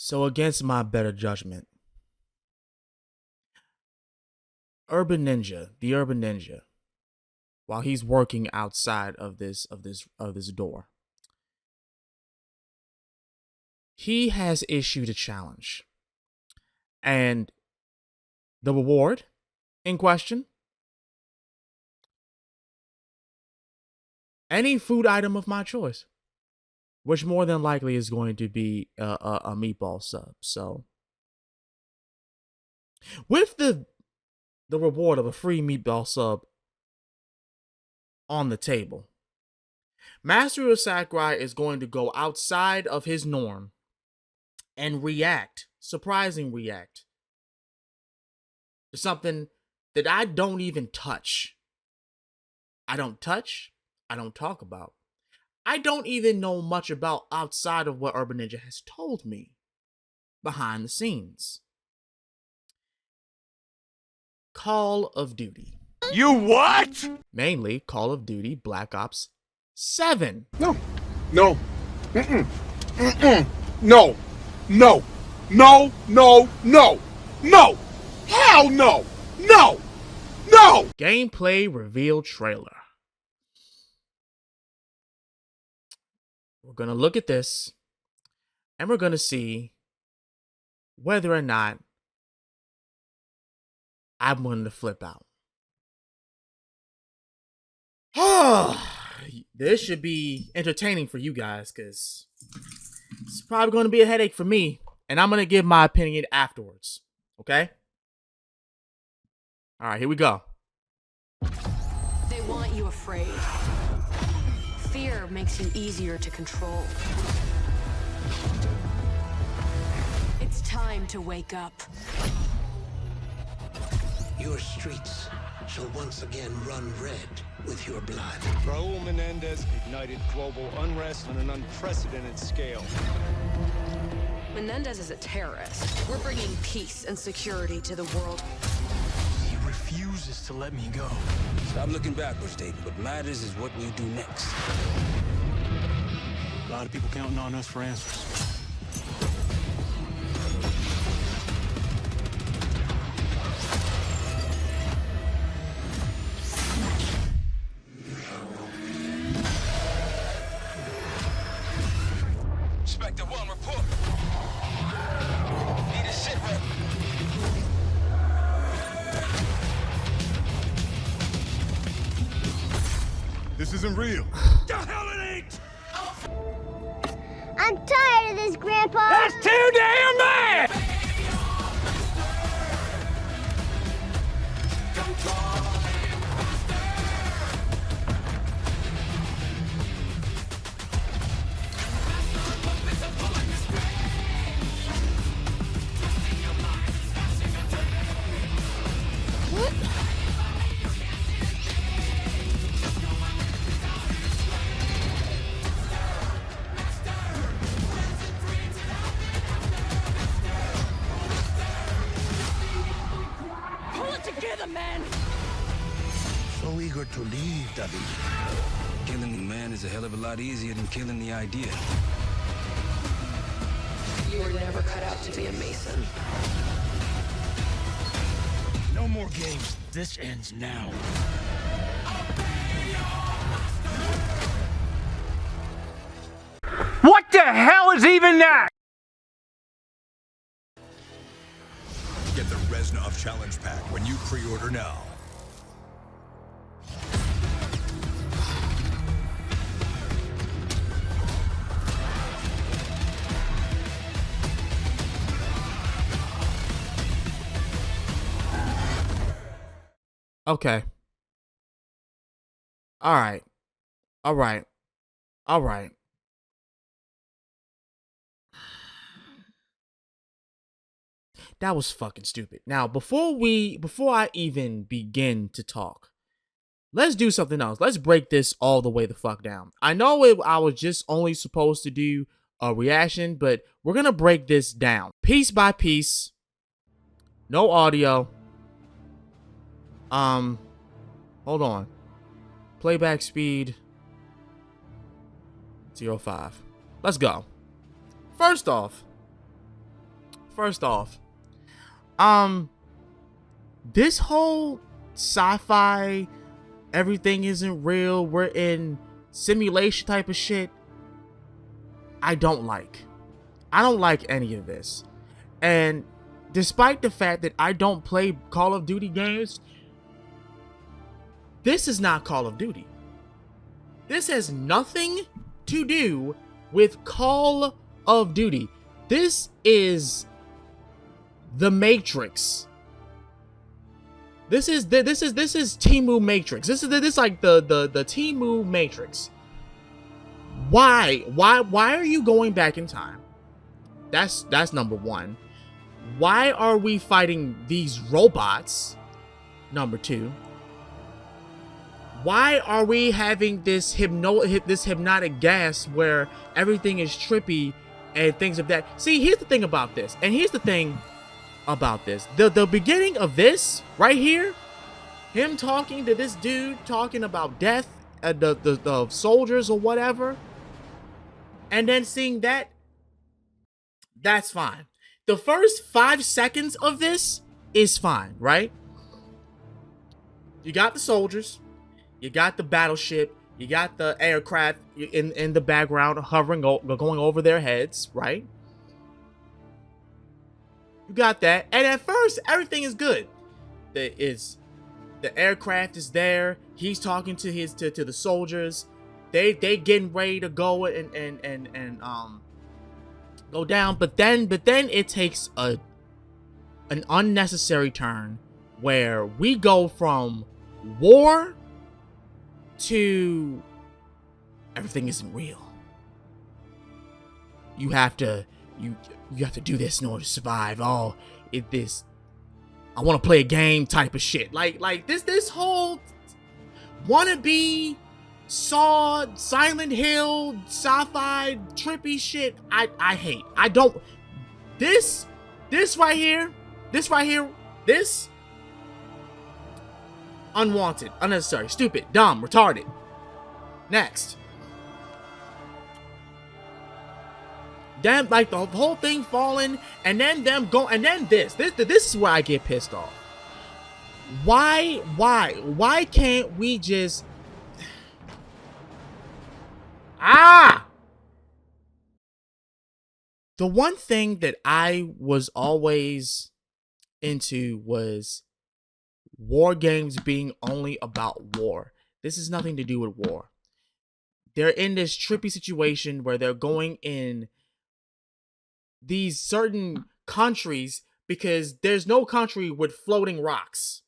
So against my better judgment, the Urban Ninja, while he's working outside of this door, he has issued a challenge. And the reward in question, any food item of my choice, which more than likely is going to be a meatball sub. So, with the reward of a free meatball sub on the table, Master Sakurai is going to go outside of his norm and react to something that I don't even touch. I don't touch, I don't talk about. I don't even know much about outside of what Urban Ninja has told me behind the scenes. Call of Duty. You what? Mainly Call of Duty Black Ops 7. No. No. Mm-mm. Mm-mm. No. No. No. No. No. No. Hell no. No. No. Gameplay reveal trailer. We're going to look at this and we're going to see whether or not I'm going to flip out. This should be entertaining for you guys because it's probably going to be a headache for me, and I'm going to give my opinion afterwards. Okay? All right, here we go. They want you afraid. Fear makes you easier to control. It's time to wake up. Your streets shall once again run red with your blood. Raul Menendez ignited global unrest on an unprecedented scale. Menendez is a terrorist. We're bringing peace and security to the world. He refuses to let me go. Stop looking backwards, David. What matters is what we do next. A lot of people counting on us for answers. Inspector 1, report. Need a sit rep. This isn't real. The hell it ain't! I'm tired of this, Grandpa. That's too damn bad! Pull it together, man! So eager to leave, David. Killing the man is a hell of a lot easier than killing the idea. You were never cut out to be a Mason. No more games. This ends now. What the hell is even that? Get the Reznov Challenge Pack when you pre-order now. Okay. All right. All right. All right. That was fucking stupid. Now, before I even begin to talk, let's do something else. Let's break this all the way the fuck down. I know I was just only supposed to do a reaction, but we're gonna break this down piece by piece. No audio. Hold on. Playback speed 0.5. Let's go. First off, First off, this whole sci-fi, everything isn't real, we're in simulation type of shit, I don't like. I don't like any of this. And despite the fact that I don't play Call of Duty games, this is not Call of Duty. This has nothing to do with Call of Duty. This is The Matrix. This is Temu Matrix. This is like the Temu Matrix. Why are you going back in time? That's number one. Why are we fighting these robots? Number two. Why are we having this hypnotic gas where everything is trippy and things of that? See, here's the thing about this. And here's the thing about this. The beginning of this right here, him talking to this dude, talking about death, the soldiers or whatever, and then seeing that, that's fine. The first 5 seconds of this is fine, right? You got the soldiers, you got the battleship, you got the aircraft in the background hovering, going over their heads, right? You got that, and at first everything is good. The aircraft is there. He's talking to the soldiers. They getting ready to go and go down, but then it takes an unnecessary turn where we go from war to everything isn't real. You have to do this in order to survive. Oh, I want to play a game type of shit. Like this whole wannabe Saw, Silent Hill, sci-fi, trippy shit, I hate. I don't. This right here, unwanted, unnecessary, stupid, dumb, retarded. Next. Them, like the whole thing falling, and then them go, and then this is where I get pissed off. Why can't we just The one thing that I was always into was war games being only about war. This has nothing to do with war. They're in this trippy situation where they're going in these certain countries because there's no country with floating rocks.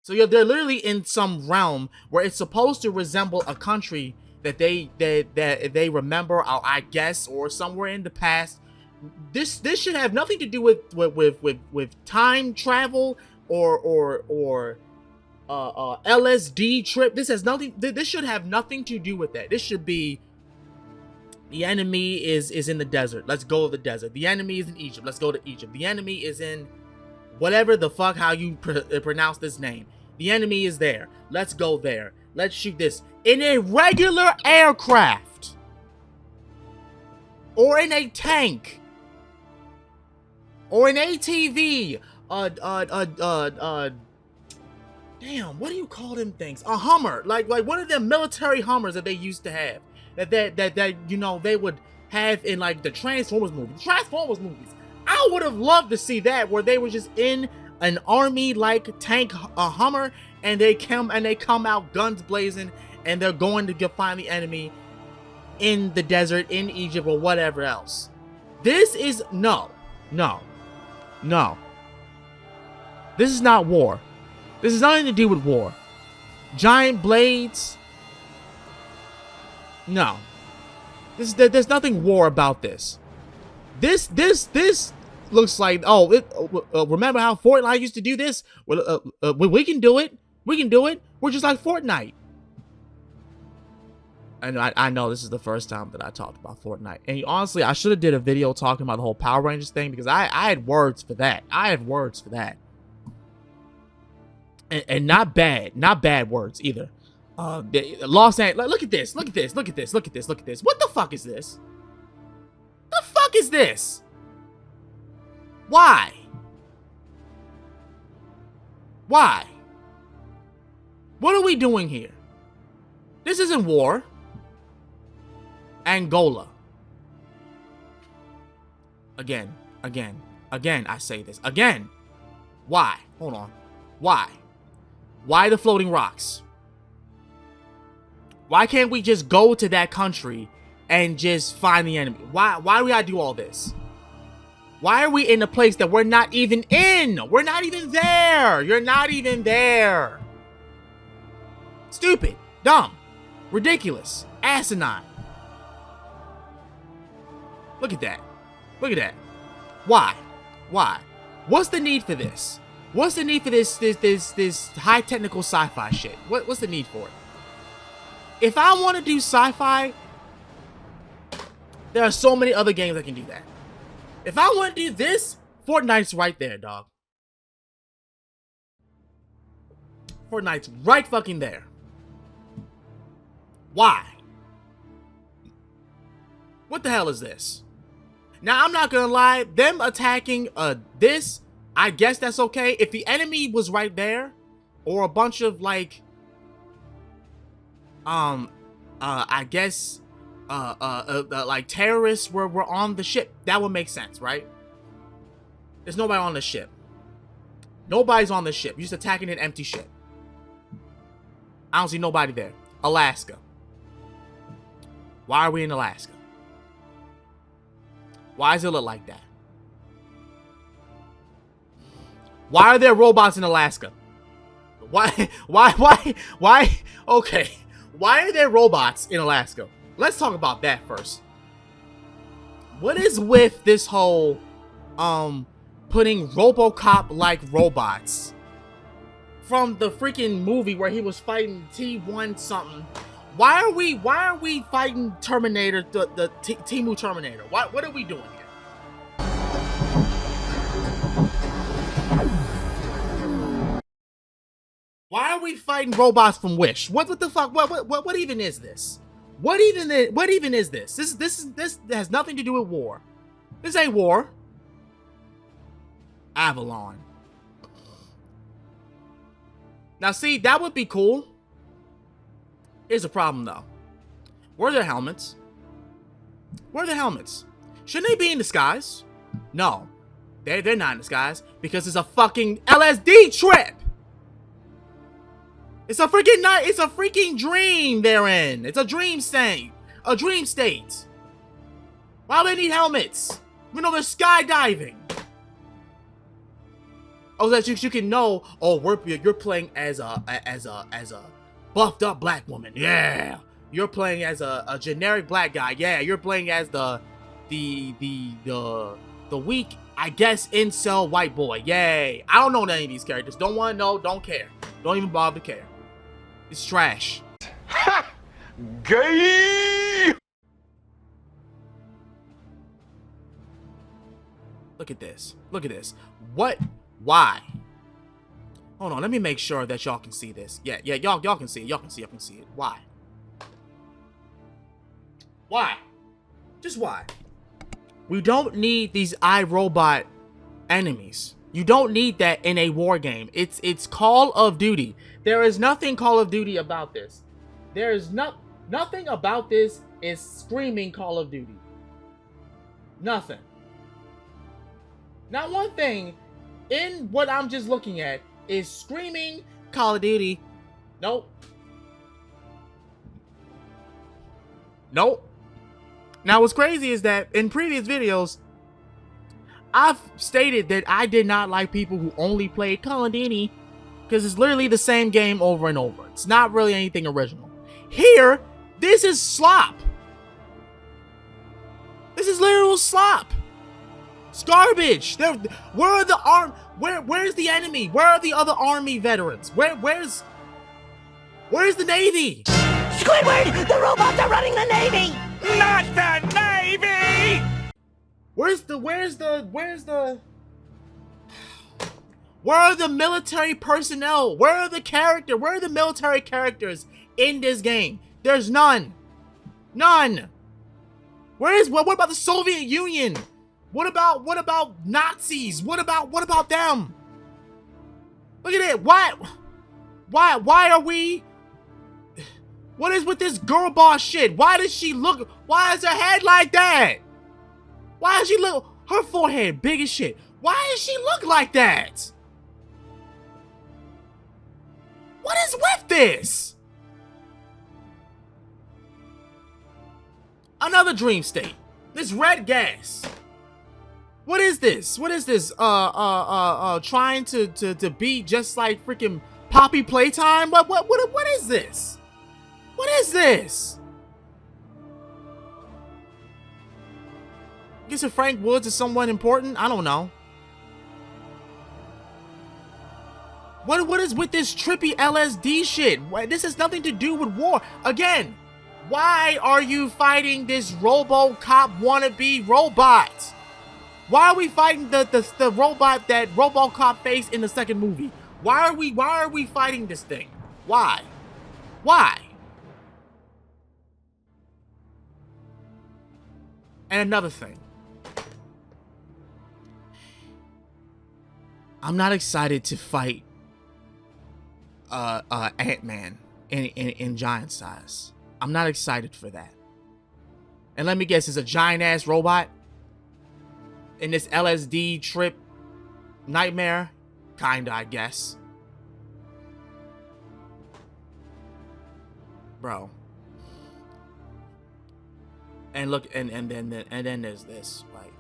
So they're literally in some realm where it's supposed to resemble a country that they remember, or I guess, or somewhere in the past. This should have nothing to do with time travel or LSD trip. This has nothing. This should have nothing to do with that. This should be the enemy is in the desert. Let's go to the desert. The enemy is in Egypt. Let's go to Egypt. The enemy is in whatever the fuck how you pronounce this name. The enemy is there. Let's go there. Let's shoot this in a regular aircraft or in a tank or an ATV. Damn, what do you call them things? A Hummer, like one of them military Hummers that they used to have. That you know they would have in like the Transformers movies. I would have loved to see that where they were just in an army like tank, a Hummer, and they come out guns blazing, and they're going to find the enemy in the desert, in Egypt, or whatever else. This is no. This is not war. This has nothing to do with war. Giant blades. No. There's nothing war about this. This looks like, remember how Fortnite used to do this? Well, we can do it. We're just like Fortnite. And I know this is the first time that I talked about Fortnite. And honestly, I should have did a video talking about the whole Power Rangers thing because I had words for that. And not bad words either. Los Angeles, look at this. What the fuck is this? Why? Why? What are we doing here? This isn't war. Angola. Again, I say this. Again. Why? Hold on. Why? Why the floating rocks? Why can't we just go to that country and just find the enemy? Why do we gotta do all this? Why are we in a place that we're not even in? We're not even there. You're not even there. Stupid. Dumb. Ridiculous. Asinine. Look at that. Look at that. Why? Why? What's the need for this? What's the need for this high technical sci-fi shit? What's the need for it? If I want to do sci-fi, there are so many other games that can do that. If I want to do this, Fortnite's right there, dog. Fortnite's right fucking there. Why? What the hell is this? Now, I'm not gonna lie, them attacking this, I guess that's okay. If the enemy was right there, or a bunch of like, I guess, like terrorists were on the ship, that would make sense, right? There's nobody on the ship. Nobody's on the ship. You're just attacking an empty ship. I don't see nobody there. Alaska. Why are we in Alaska? Why does it look like that? Why are there robots in Alaska? Why? Okay. Why are there robots in Alaska? Let's talk about that first. What is with this whole, putting RoboCop-like robots from the freaking movie where he was fighting T1 something? Why are we fighting Terminator, the Temu Terminator? What are we doing here? Why are we fighting robots from Wish? What the fuck? What even is this? What even is this? This has nothing to do with war. This ain't war. Avalon. Now see, that would be cool. Here's the problem though. Where are their helmets? Where are the helmets? Shouldn't they be in disguise? No. They're not in disguise because it's a fucking LSD trip. It's a freaking dream they're in. It's a dream state. A dream state. Why do they need helmets? Even though they're skydiving. Oh, that you can know. Oh, you're playing as a buffed up black woman. Yeah. You're playing as a generic black guy. Yeah. You're playing as the weak, I guess, incel white boy. Yay. I don't know any of these characters. Don't want to know. Don't care. Don't even bother to care. It's trash. Ha! Gay! Look at this. Look at this. What? Why? Hold on. Let me make sure that y'all can see this. Yeah. Y'all can see it. Y'all can see it. Why? Why? Just why? We don't need these iRobot enemies. You don't need that in a war game. It's Call of Duty. There is nothing Call of Duty about this. There is nothing about this is screaming Call of Duty. Nothing. Not one thing in what I'm just looking at is screaming Call of Duty. Nope. Nope. Now what's crazy is that in previous videos, I've stated that I did not like people who only played Call of Duty because it's literally the same game over and over. It's not really anything original. Here, this is slop. This is literal slop. It's garbage. Where are the where's the enemy? Where are the other army veterans? Where's the Navy? Squidward, the robots are running the Navy. Not the Navy! Where are the military personnel? Where are the military characters in this game? There's none. None. What about the Soviet Union? What about Nazis? What about them? Look at it. Why are we? What is with this girl boss shit? Why does she look? Why is her head like that? Why does she look? Her forehead big as shit. Why does she look like that? What is with this? Another dream state. This red gas. What is this? What is this? Trying to be just like freaking Poppy Playtime? What is this? What is this? Guess if Frank Woods is someone important? I don't know. What is with this trippy LSD shit? This has nothing to do with war. Again, why are you fighting this RoboCop wannabe robot? Why are we fighting the robot that RoboCop faced in the second movie? Why are we fighting this thing? Why? And another thing. I'm not excited to fight Ant-Man in giant size. I'm not excited for that. And let me guess, it's a giant ass robot in this LSD trip nightmare? Kinda, I guess. Bro. And look, and then there's this. Like,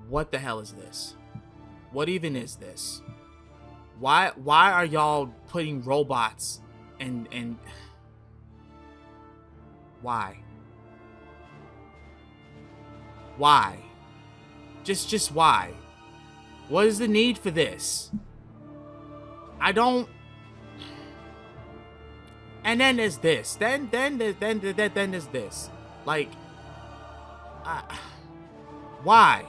what the hell is this? What even is this? Why are y'all putting robots and why? Why? Just why? What is the need for this? I don't. And then there's this. Then there's this. Like, why?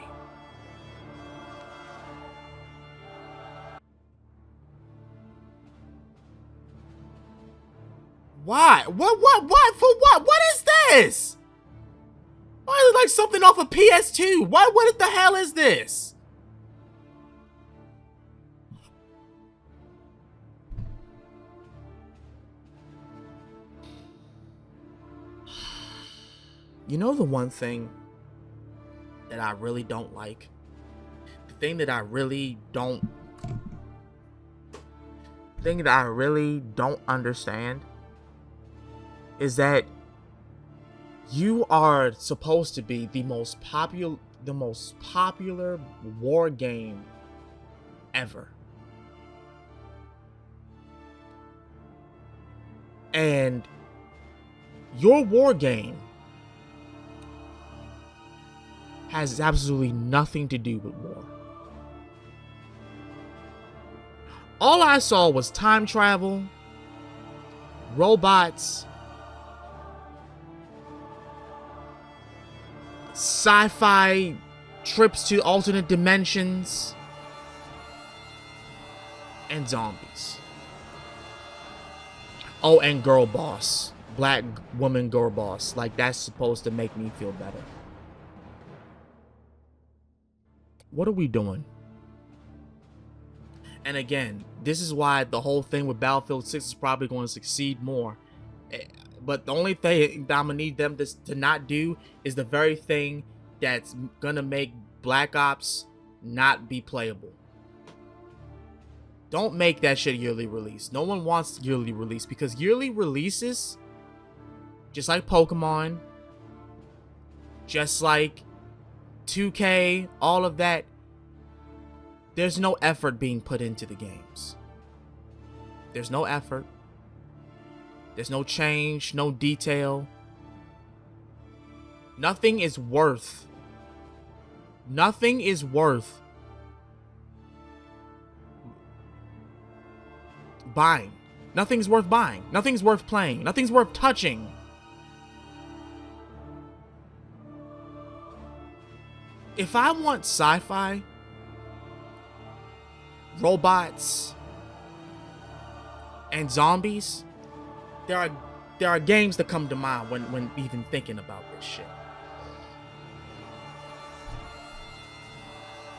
Why? What? For what? What is this? Why is it like something off of PS2? What the hell is this? You know the one thing that I really don't like? The thing that I really don't understand is that you are supposed to be the most popular war game ever. And your war game has absolutely nothing to do with war. All I saw was time travel, robots, sci-fi trips to alternate dimensions, and zombies. Oh, and girl boss. Black woman girl boss. Like, that's supposed to make me feel better. What are we doing? And again, this is why the whole thing with Battlefield 6 is probably going to succeed more. But the only thing that I'm going to need them to not do is the very thing that's going to make Black Ops not be playable. Don't make that shit yearly release. No one wants yearly release, because yearly releases, just like Pokemon, just like 2K, all of that, there's no effort being put into the games. There's no effort. There's no change, no detail. Nothing is worth buying. Nothing's worth buying. Nothing's worth playing. Nothing's worth touching. If I want sci-fi, robots, and zombies, there are there are games that come to mind when even thinking about this shit.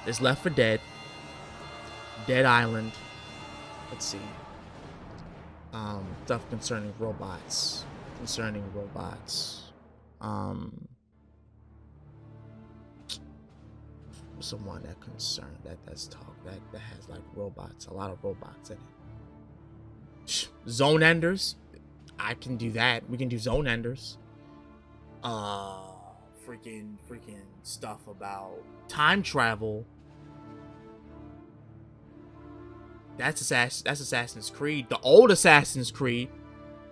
There's Left 4 Dead, Dead Island. Let's see. Stuff concerning robots. What's the one that concerned that's talk that has like robots, a lot of robots in it. Zone Enders. I can do that. We can do Zone Enders. Freaking stuff about time travel. That's Assassin's Creed. The old Assassin's Creed.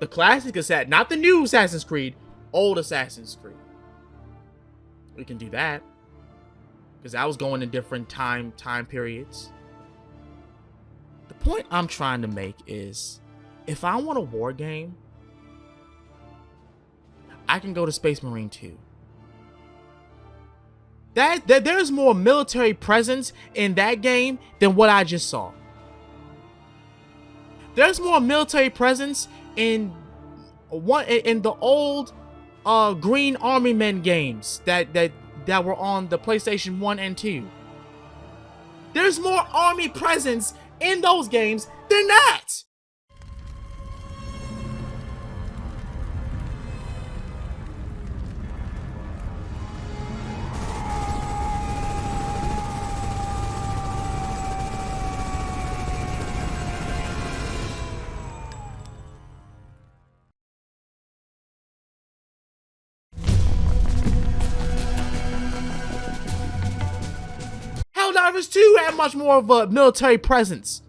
The classic Assassin's, not the new Assassin's Creed. Old Assassin's Creed. We can do that. Because I was going in different time periods. The point I'm trying to make is, if I want a war game, I can go to Space Marine 2. There's more military presence in that game than what I just saw. There's more military presence in the old Green Army Men games that were on the PlayStation 1 and 2. There's more army presence in those games than that. Helldivers 2 had much more of a military presence.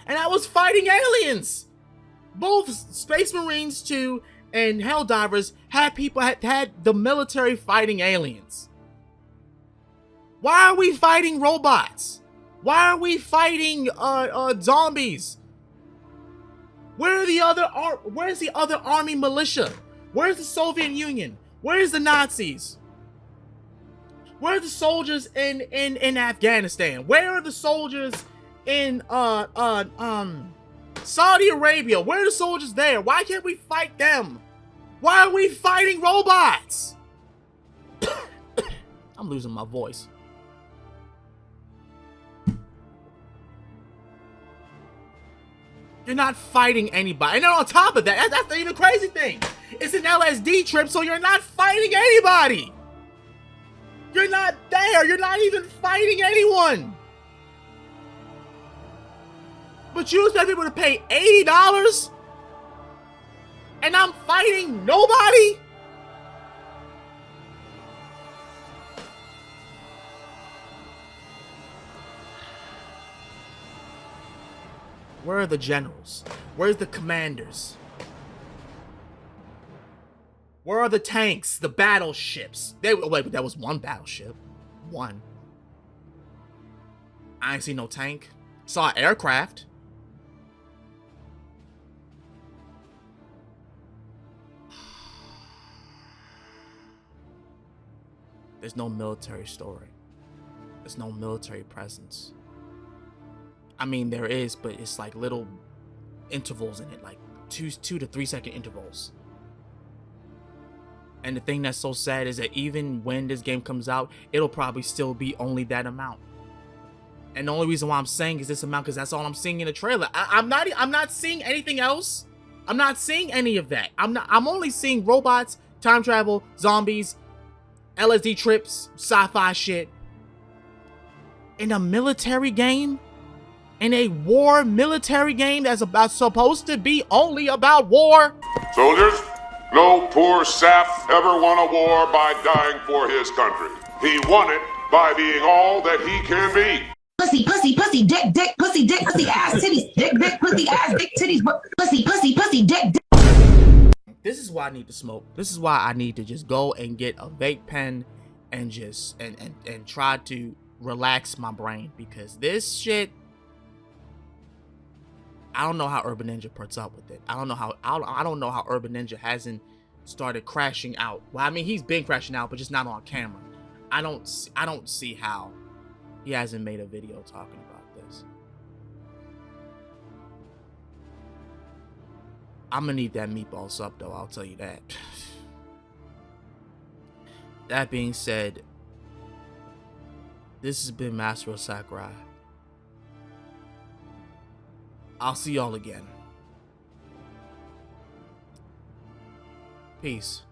And I was fighting aliens. Both Space Marines 2 and Helldivers had the military fighting aliens. Why are we fighting robots? Why are we fighting zombies? Where's the other army militia? Where's the Soviet Union? Where's the Nazis? Where are the soldiers in Afghanistan? Where are the soldiers in Saudi Arabia? Where are the soldiers there? Why can't we fight them? Why are we fighting robots? I'm losing my voice. You're not fighting anybody. And then on top of that, that's the even crazy thing. It's an LSD trip, so you're not fighting anybody. You're not there. You're not even fighting anyone. But you expect people to pay $80? And I'm fighting nobody? Where are the generals? Where's the commanders? Where are the tanks? The battleships? Wait, that was one battleship. One. I ain't seen no tank. Saw an aircraft. There's no military story. There's no military presence. I mean, there is, but it's like little intervals in it, like 2 to 3 second intervals. And the thing that's so sad is that even when this game comes out, it'll probably still be only that amount. And the only reason why I'm saying is this amount because that's all I'm seeing in the trailer. I'm not seeing anything else. I'm not seeing any of that. I'm only seeing robots, time travel, zombies, LSD trips, sci-fi shit. In a military game? In a war military game that's supposed to be only about war? Soldiers, no poor sap ever won a war by dying for his country. He won it by being all that he can be. Pussy, pussy, pussy, dick, dick, pussy, dick, pussy, ass, titties, dick, dick, pussy, ass, dick, titties, pussy, pussy, pussy, dick, dick. This is why I need to smoke. This is why I need to just go and get a vape pen and just and try to relax my brain, because this shit, I don't know how Urban Ninja puts up with it. I don't know how Urban Ninja hasn't started crashing out. Well, I mean, he's been crashing out, but just not on camera. I don't see how he hasn't made a video talking about this. I'm gonna need that meatball sub though, I'll tell you that. That being said, this has been Master of Sakurai. I'll see y'all again. Peace.